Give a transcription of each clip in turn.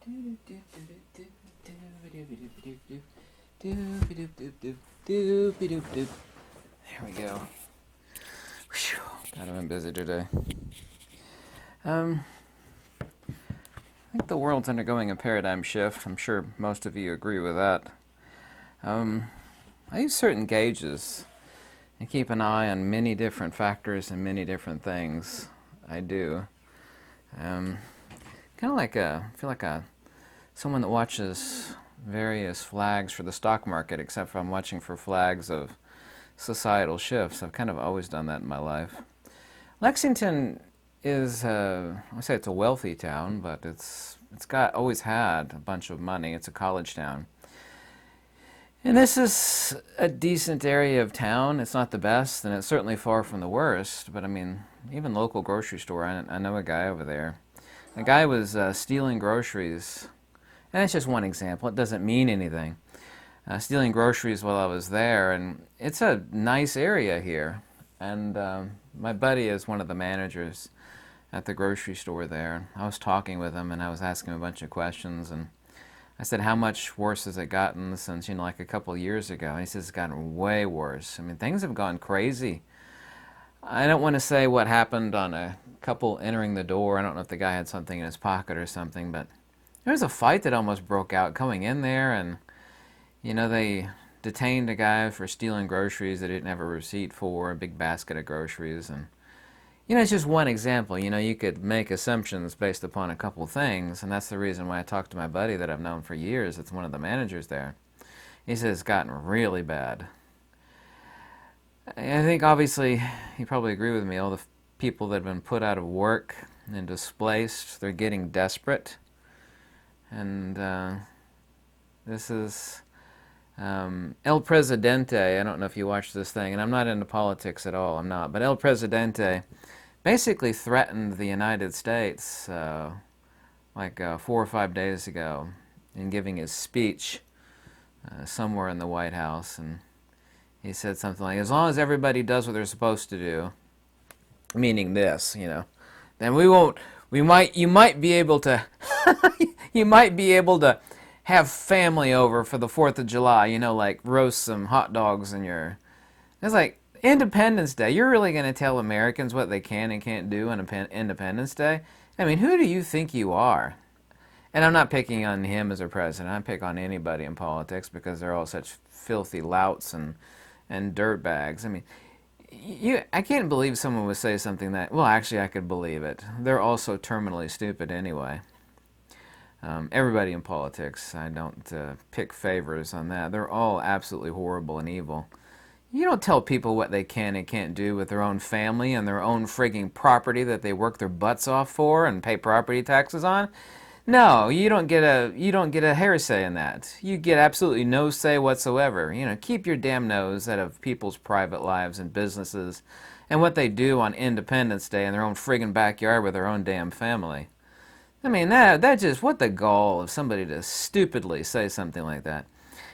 There we go. God, I've been busy today. I think the world's undergoing a paradigm shift. I'm sure most of you agree with that. I use certain gauges and keep an eye on many different factors and many different things. I do. Kind of like I feel like someone that watches various flags for the stock market, except for I'm watching for flags of societal shifts. I've kind of always done that in my life. Lexington is, I say it's a wealthy town, but it's always had a bunch of money. It's a college town. And this is a decent area of town. It's not the best, and it's certainly far from the worst, but I mean, even local grocery store, I know a guy over there. A guy was stealing groceries, and that's just one example. It doesn't mean anything. Stealing groceries while I was there, and it's a nice area here. And my buddy is one of the managers at the grocery store there. I was talking with him, and I was asking him a bunch of questions, and I said, how much worse has it gotten since, like a couple of years ago? And he says, it's gotten way worse. I mean, things have gone crazy. I don't want to say what happened on a couple entering the door. I don't know if the guy had something in his pocket or something, but there was a fight that almost broke out coming in there, and, they detained a guy for stealing groceries that he didn't have a receipt for, a big basket of groceries, and it's just one example. You could make assumptions based upon a couple things, and that's the reason why I talked to my buddy that I've known for years. It's one of the managers there. He says it's gotten really bad. I think obviously you probably agree with me. All the people that have been put out of work and displaced, they're getting desperate, and this is El Presidente. I don't know if you watch this thing, and I'm not into politics at all. I'm not, but El Presidente basically threatened the United States 4 or 5 days ago in giving his speech somewhere in the White House, and he said something like, as long as everybody does what they're supposed to do, meaning this, then you might be able to you might be able to have family over for the 4th of July, like roast some hot dogs in your... It's like, Independence Day, you're really going to tell Americans what they can and can't do on Independence Day? I mean, who do you think you are? And I'm not picking on him as a president. I pick on anybody in politics because they're all such filthy louts and dirtbags. I mean, I can't believe someone would say something that... Well, actually, I could believe it. They're all so terminally stupid anyway. Everybody in politics, I don't pick favors on that. They're all absolutely horrible and evil. You don't tell people what they can and can't do with their own family and their own frigging property that they work their butts off for and pay property taxes on. No, you don't get a hair say in that. You get absolutely no say whatsoever. Keep your damn nose out of people's private lives and businesses and what they do on Independence Day in their own friggin' backyard with their own damn family. I mean, that just, what the gall of somebody to stupidly say something like that.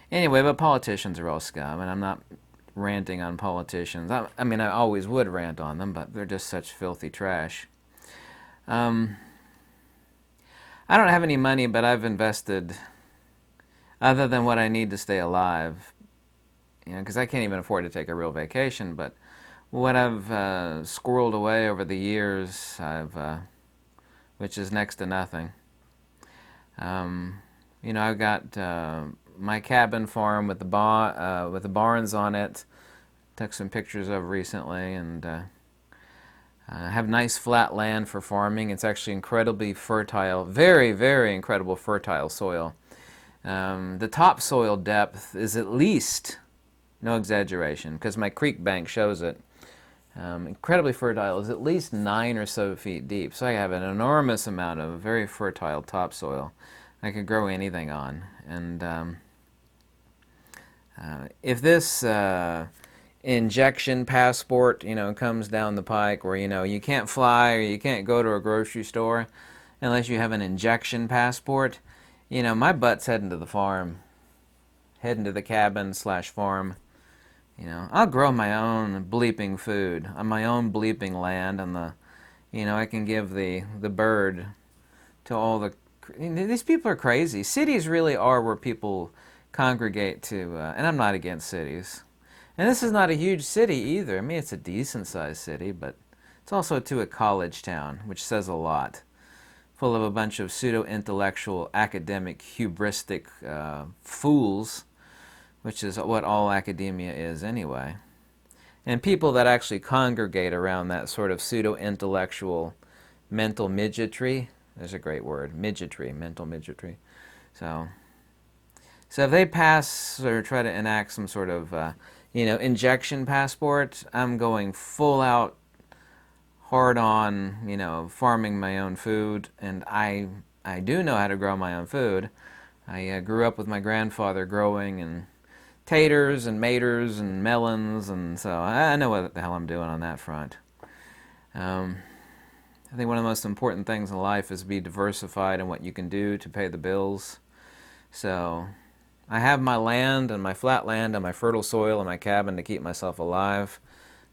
Anyway, but politicians are all scum, and I'm not ranting on politicians. I mean, I always would rant on them, but they're just such filthy trash. I don't have any money, but I've invested, other than what I need to stay alive, because I can't even afford to take a real vacation, but what I've squirreled away over the years, which is next to nothing. I've got my cabin farm with the barns on it. Took some pictures of recently, and have nice flat land for farming. It's actually incredibly fertile, very, very incredible fertile soil. The topsoil depth is at least, no exaggeration, because my creek bank shows it, incredibly fertile, is at least 9 or so feet deep. So I have an enormous amount of very fertile topsoil I could grow anything on. And if this injection passport, comes down the pike where, you can't fly or you can't go to a grocery store unless you have an injection passport, my butt's heading to the farm, heading to the cabin/farm. I'll grow my own bleeping food on my own bleeping land, and I can give the bird to all the these people are crazy. Cities really are where people congregate to, and I'm not against cities. And this is not a huge city either. I mean, it's a decent-sized city, but it's also to a college town, which says a lot. Full of a bunch of pseudo-intellectual, academic, hubristic fools, which is what all academia is anyway. And people that actually congregate around that sort of pseudo-intellectual mental midgetry. There's a great word, midgetry, mental midgetry. So if they pass or try to enact some sort of, injection passport, I'm going full out, hard on, farming my own food. And I do know how to grow my own food. I grew up with my grandfather growing and taters and maters and melons, and so I know what the hell I'm doing on that front. I think one of the most important things in life is to be diversified in what you can do to pay the bills. So I have my land and my flat land and my fertile soil and my cabin to keep myself alive,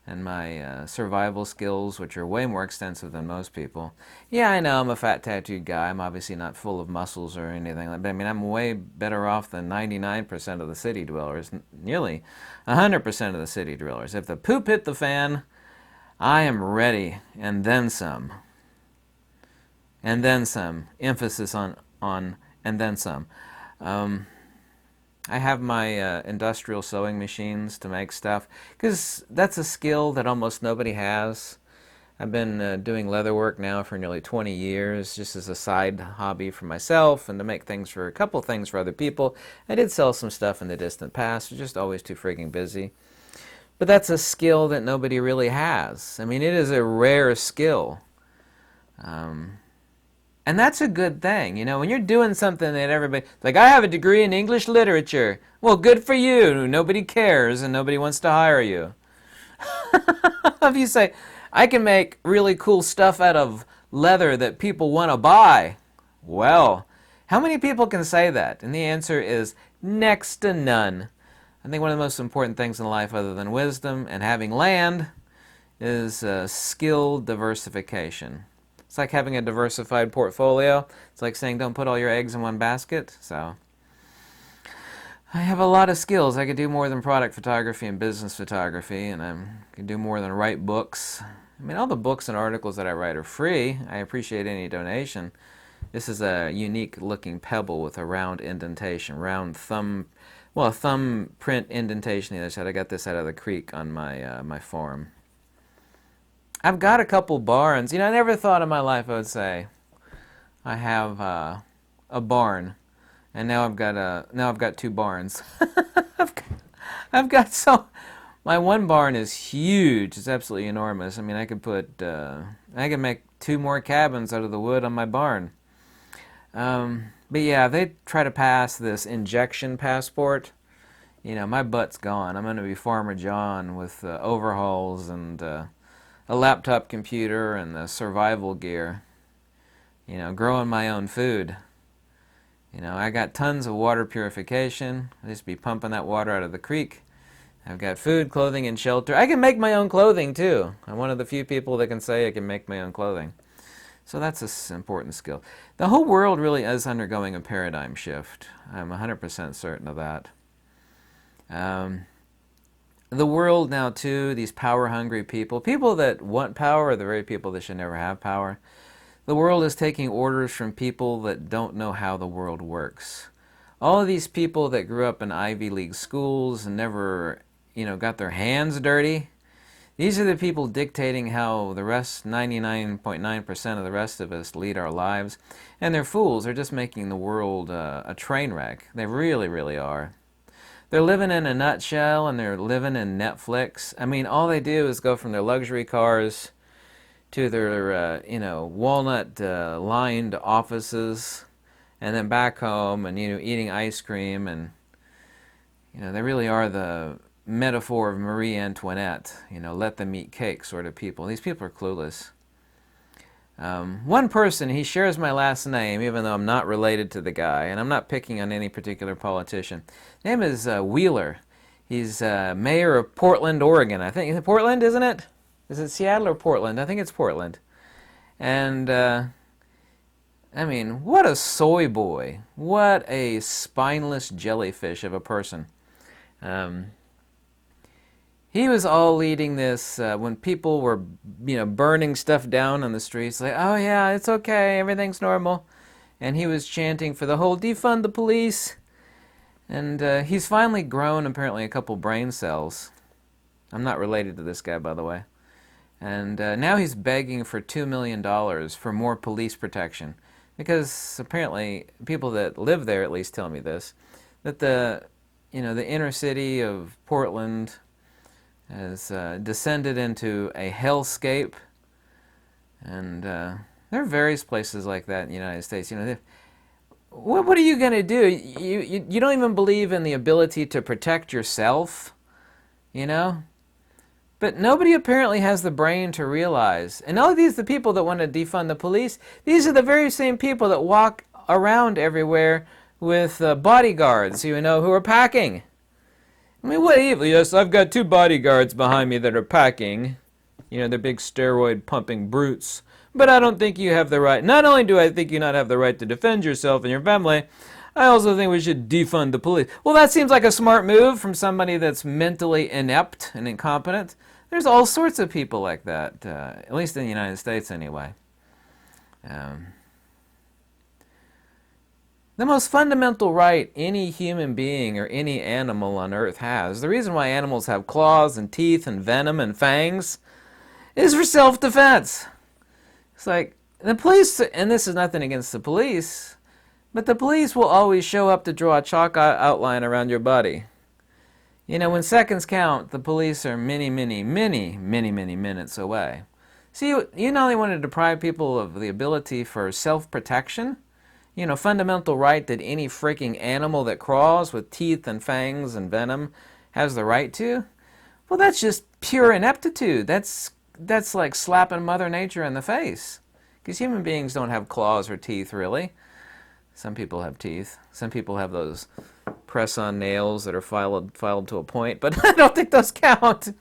and my survival skills, which are way more extensive than most people. Yeah, I know I'm a fat tattooed guy. I'm obviously not full of muscles or anything like that. I mean, I'm way better off than 99% of the city dwellers, nearly 100% of the city dwellers. If the poop hit the fan, I am ready, and then some. And then some. Emphasis on and then some. I have my industrial sewing machines to make stuff, because that's a skill that almost nobody has. I've been doing leather work now for nearly 20 years, just as a side hobby for myself and to make things for a couple things for other people. I did sell some stuff in the distant past, just always too frigging busy. But that's a skill that nobody really has. I mean, it is a rare skill. And that's a good thing, when you're doing something that everybody, like, I have a degree in English literature. Well, good for you. Nobody cares and nobody wants to hire you. If you say, I can make really cool stuff out of leather that people want to buy. Well, how many people can say that? And the answer is next to none. I think one of the most important things in life, other than wisdom and having land, is skill diversification. It's like having a diversified portfolio. It's like saying don't put all your eggs in one basket. So I have a lot of skills. I could do more than product photography and business photography, and I can do more than write books. I mean, all the books and articles that I write are free. I appreciate any donation. This is a unique looking pebble with a round indentation, round thumb print indentation on the other side. I got this out of the creek on my farm. I've got a couple barns. I never thought in my life I would say I have a barn, and now I've got two barns. My one barn is huge. It's absolutely enormous. I mean, I could make two more cabins out of the wood on my barn. But yeah, they try to pass this injection passport. My butt's gone. I'm going to be Farmer John with overhauls and a laptop computer and the survival gear, growing my own food. I got tons of water purification. I just be pumping that water out of the creek. I've got food, clothing, and shelter. I can make my own clothing too. I'm one of the few people that can say I can make my own clothing. So that's an important skill. The whole world really is undergoing a paradigm shift. I'm 100% certain of that. The world now, too, these power-hungry people that want power are the very people that should never have power. The world is taking orders from people that don't know how the world works. All of these people that grew up in Ivy League schools and never, got their hands dirty, these are the people dictating how the rest, 99.9% of the rest of us, lead our lives. And they're fools. They're just making the world a train wreck. They really, really are. They're living in a nutshell, and they're living in Netflix. I mean, all they do is go from their luxury cars to their, walnut-lined offices, and then back home and, eating ice cream. And, they really are the metaphor of Marie Antoinette, let them eat cake sort of people. These people are clueless. One person, he shares my last name, even though I'm not related to the guy, and I'm not picking on any particular politician. His name is Wheeler. He's mayor of Portland, Oregon. I think, is it Portland, isn't it? Is it Seattle or Portland? I think it's Portland. And I mean, what a soy boy. What a spineless jellyfish of a person. Um, he was all leading this when people were, burning stuff down on the streets. Like, oh yeah, it's okay, everything's normal. And he was chanting for the whole defund the police. And he's finally grown apparently a couple brain cells. I'm not related to this guy, by the way. And now he's begging for $2 million for more police protection. Because apparently people that live there at least tell me this, that the inner city of Portland has descended into a hellscape. And there are various places like that in the United States. What are you going to do? You don't even believe in the ability to protect yourself, you know? But nobody apparently has the brain to realize. And all of these, the people that want to defund the police, these are the very same people that walk around everywhere with bodyguards, who are packing. I mean, what evil? Yes, I've got 2 bodyguards behind me that are packing. They're big steroid-pumping brutes. But I don't think you have the right. Not only do I think you not have the right to defend yourself and your family, I also think we should defund the police. Well, that seems like a smart move from somebody that's mentally inept and incompetent. There's all sorts of people like that, at least in the United States anyway. The most fundamental right any human being or any animal on earth has, the reason why animals have claws and teeth and venom and fangs, is for self-defense. It's like, the police, and this is nothing against the police, but the police will always show up to draw a chalk outline around your body. When seconds count, the police are many, many, many, many, many minutes away. See, you not only want to deprive people of the ability for self-protection, fundamental right that any freaking animal that crawls with teeth and fangs and venom has the right to, well, that's just pure ineptitude. That's like slapping Mother Nature in the face. Because human beings don't have claws or teeth, really. Some people have teeth. Some people have those press-on nails that are filed to a point, but I don't think those count.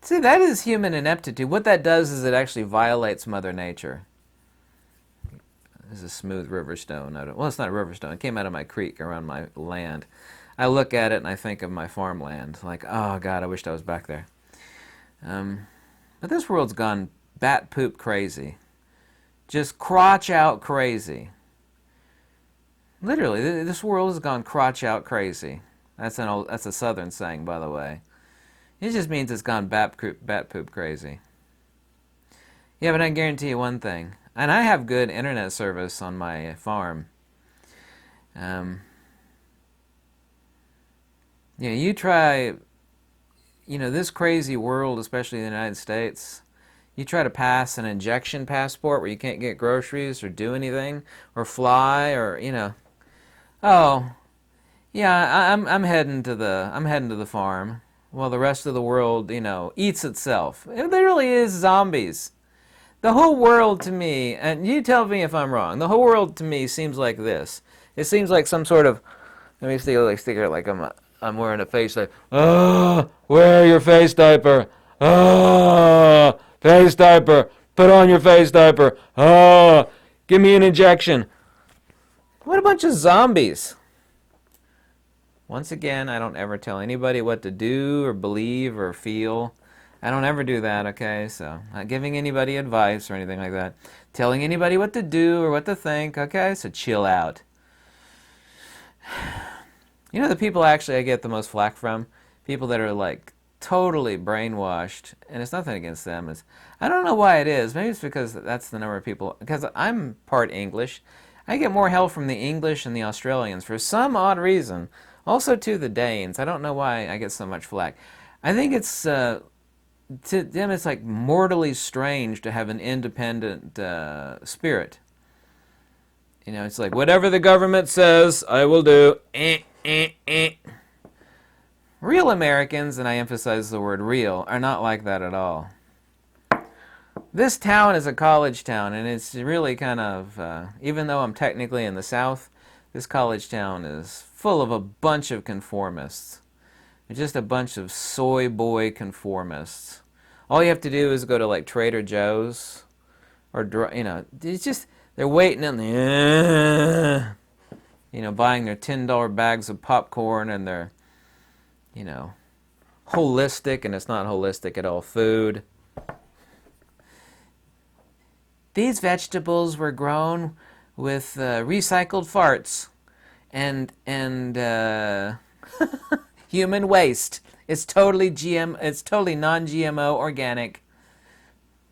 See, that is human ineptitude. What that does is it actually violates Mother Nature. This is a smooth river stone. Well, it's not a river stone. It came out of my creek around my land. I look at it and I think of my farmland. Like, oh, God, I wished I was back there. But this world's gone bat poop crazy. Just crotch out crazy. Literally, this world has gone crotch out crazy. That's a Southern saying, by the way. It just means it's gone bat poop crazy. Yeah, but I guarantee you one thing. And I have good internet service on my farm. You try, this crazy world, especially in the United States, you try to pass an injection passport where you can't get groceries or do anything or fly or, oh, yeah, I'm heading to the farm while the rest of the world, eats itself. It literally is zombies. The whole world to me, and you tell me if I'm wrong, the whole world to me seems like this. It seems like some sort of, let me stick here like I'm wearing a face diaper. Wear your face diaper. Face diaper. Put on your face diaper. Give me an injection. What a bunch of zombies. Once again, I don't ever tell anybody what to do or believe or feel. I don't ever do that, okay? So, not giving anybody advice or anything like that. Telling anybody what to do or what to think, okay? So chill out. The people actually I get the most flack from? People that are like totally brainwashed, and it's nothing against them. I don't know why it is. Maybe it's because that's the number of people. Because I'm part English. I get more help from the English and the Australians for some odd reason. Also, too, the Danes. I don't know why I get so much flack. I think it's, to them, it's like mortally strange to have an independent spirit. It's like, whatever the government says, I will do. Real Americans, and I emphasize the word real, are not like that at all. This town is a college town, and it's really kind of, even though I'm technically in the South, this college town is full of a bunch of conformists. They're just a bunch of soy boy conformists. All you have to do is go to like Trader Joe's or it's just they're waiting in the buying their $10 bags of popcorn, and they're holistic, and it's not holistic at all food. These vegetables were grown with recycled farts and human waste. It's totally It's totally non-GMO, organic.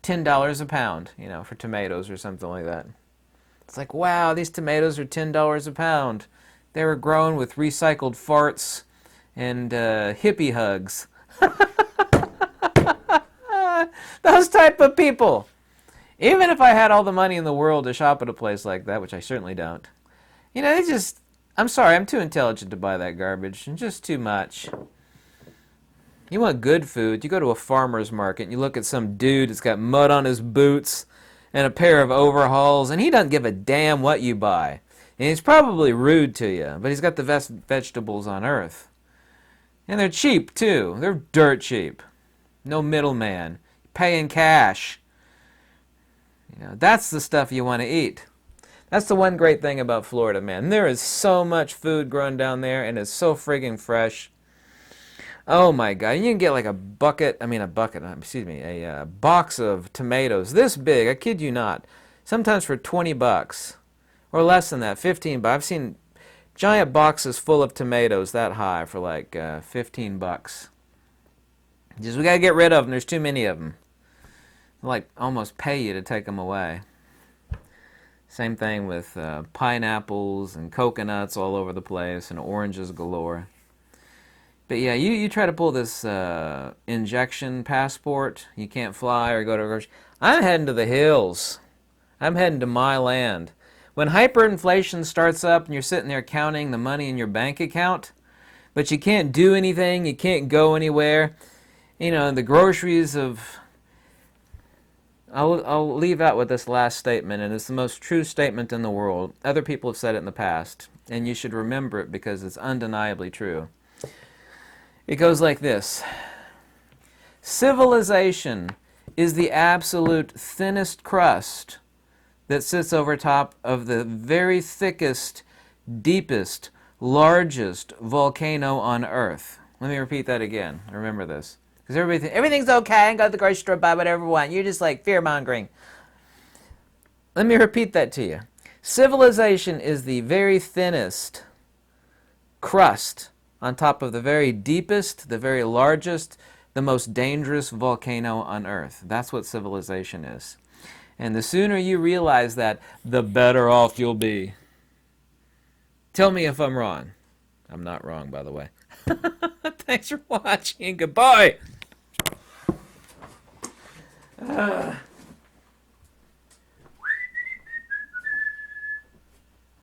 $10 a pound, for tomatoes or something like that. It's like, wow, these tomatoes are $10 a pound. They were grown with recycled farts and hippie hugs. Those type of people. Even if I had all the money in the world to shop at a place like that, which I certainly don't, I'm sorry, I'm too intelligent to buy that garbage, and just too much. You want good food, you go to a farmer's market and you look at some dude that's got mud on his boots and a pair of overalls, and he doesn't give a damn what you buy. And he's probably rude to you, but he's got the best vegetables on earth. And they're cheap, too. They're dirt cheap. No middleman. Pay in cash. That's the stuff you want to eat. That's the one great thing about Florida, man. There is so much food grown down there, and it's so friggin' fresh. Oh my God, you can get like a box of tomatoes this big, I kid you not, sometimes for $20, or less than that, $15. I've seen giant boxes full of tomatoes that high for like $15. We gotta get rid of them, there's too many of them. They'll like almost pay you to take them away. Same thing with pineapples and coconuts all over the place, and oranges galore. But yeah, you try to pull this injection passport, you can't fly or go to a grocery. I'm heading to the hills. I'm heading to my land. When hyperinflation starts up and you're sitting there counting the money in your bank account, but you can't do anything, you can't go anywhere, the groceries of... I'll leave out with this last statement, and it's the most true statement in the world. Other people have said it in the past, and you should remember it because it's undeniably true. It goes like this. Civilization is the absolute thinnest crust that sits over top of the very thickest, deepest, largest volcano on Earth. Let me repeat that again. Remember this. Because everybody thinks, everything's okay, and go to the grocery store, buy whatever you want. You're just like fear-mongering. Let me repeat that to you. Civilization is the very thinnest crust on top of the very deepest, the very largest, the most dangerous volcano on Earth. That's what civilization is. And the sooner you realize that, the better off you'll be. Tell me if I'm wrong. I'm not wrong, by the way. Thanks for watching. Goodbye.